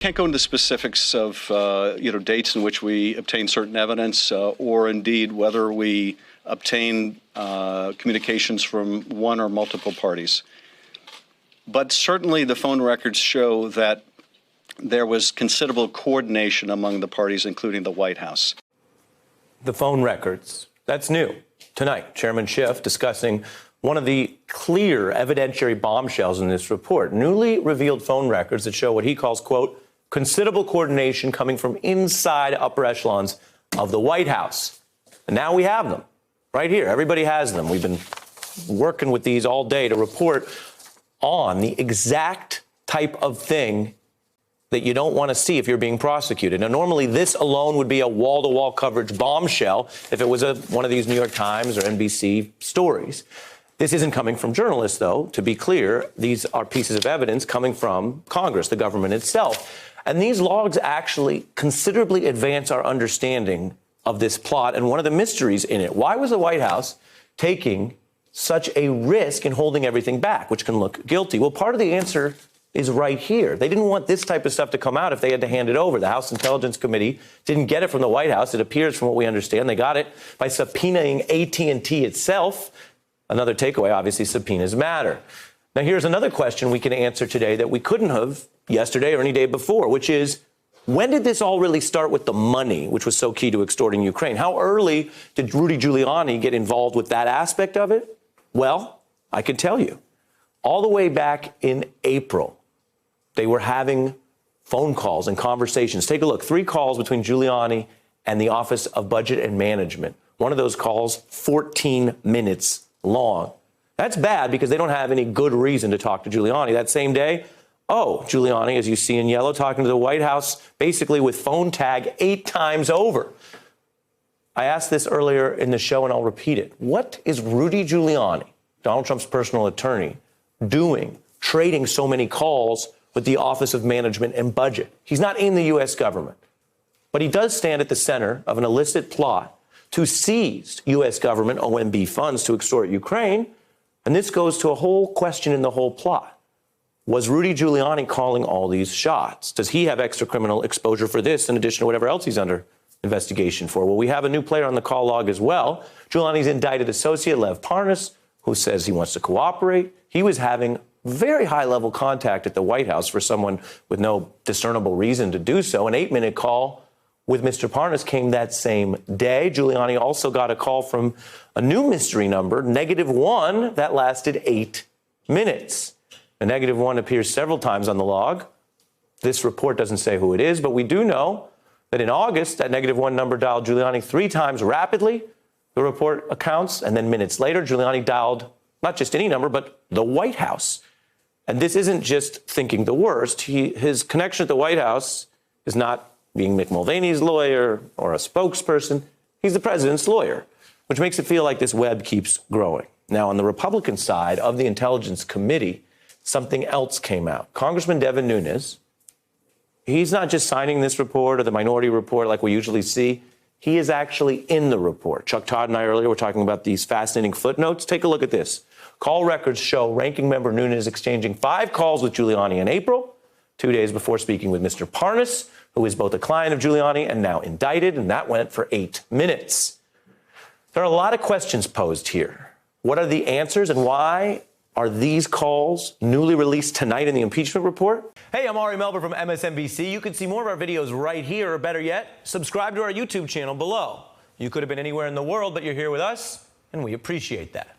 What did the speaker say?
Can't go into specifics of dates in which we obtain certain evidence or indeed whether we obtain communications from one or multiple parties. But certainly the phone records show that there was considerable coordination among the parties, including the White House. The phone records, that's new. Tonight, Chairman Schiff discussing one of the clear evidentiary bombshells in this report, newly revealed phone records that show what he calls, quote, considerable coordination coming from inside upper echelons of the White House. And now we have them right here. Everybody has them. We've been working with these all day to report on the exact type of thing that you don't want to see if you're being prosecuted. Now, normally this alone would be a wall-to-wall coverage bombshell if it was one of these New York Times or NBC stories. This isn't coming from journalists, though. To be clear, these are pieces of evidence coming from Congress, the government itself. And these logs actually considerably advance our understanding of this plot and one of the mysteries in it. Why was the White House taking such a risk in holding everything back, which can look guilty? Well, part of the answer is right here. They didn't want this type of stuff to come out if they had to hand it over. The House Intelligence Committee didn't get it from the White House. It appears, from what we understand, they got it by subpoenaing AT&T itself. Another takeaway, obviously, subpoenas matter. Now, here's another question we can answer today that we couldn't have yesterday or any day before, which is, when did this all really start with the money, which was so key to extorting Ukraine? How early did Rudy Giuliani get involved with that aspect of it? Well, I can tell you. All the way back in April, they were having phone calls and conversations. Take a look. 3 calls between Giuliani and the Office of Budget and Management. One of those calls, 14 minutes long. That's bad because they don't have any good reason to talk to Giuliani. That same day, Giuliani, as you see in yellow, talking to the White House, basically with phone tag 8 times over. I asked this earlier in the show, and I'll repeat it. What is Rudy Giuliani, Donald Trump's personal attorney, doing, trading so many calls with the Office of Management and Budget? He's not in the U.S. government, but he does stand at the center of an illicit plot to seize U.S. government OMB funds to extort Ukraine. And this goes to a whole question in the whole plot. Was Rudy Giuliani calling all these shots? Does he have extra criminal exposure for this in addition to whatever else he's under investigation for? Well, we have a new player on the call log as well. Giuliani's indicted associate, Lev Parnas, who says he wants to cooperate. He was having very high-level contact at the White House for someone with no discernible reason to do so. An 8-minute call with Mr. Parnas came that same day. Giuliani also got a call from a new mystery number, -1, that lasted 8 minutes. The -1 appears several times on the log. This report doesn't say who it is, but we do know that in August, that -1 number dialed Giuliani 3 times rapidly, the report accounts, and then minutes later, Giuliani dialed not just any number, but the White House. And this isn't just thinking the worst. His connection at the White House is not being Mick Mulvaney's lawyer or a spokesperson. He's the president's lawyer, which makes it feel like this web keeps growing. Now, on the Republican side of the Intelligence Committee, something else came out. Congressman Devin Nunes, he's not just signing this report or the minority report like we usually see. He is actually in the report. Chuck Todd and I earlier were talking about these fascinating footnotes. Take a look at this. Call records show Ranking Member Nunes exchanging 5 calls with Giuliani in April, 2 days before speaking with Mr. Parnas, who is both a client of Giuliani and now indicted, and that went for 8 minutes. There are a lot of questions posed here. What are the answers, and why are these calls newly released tonight in the impeachment report? Hey, I'm Ari Melber from MSNBC. You can see more of our videos right here, or better yet, subscribe to our YouTube channel below. You could have been anywhere in the world, but you're here with us, and we appreciate that.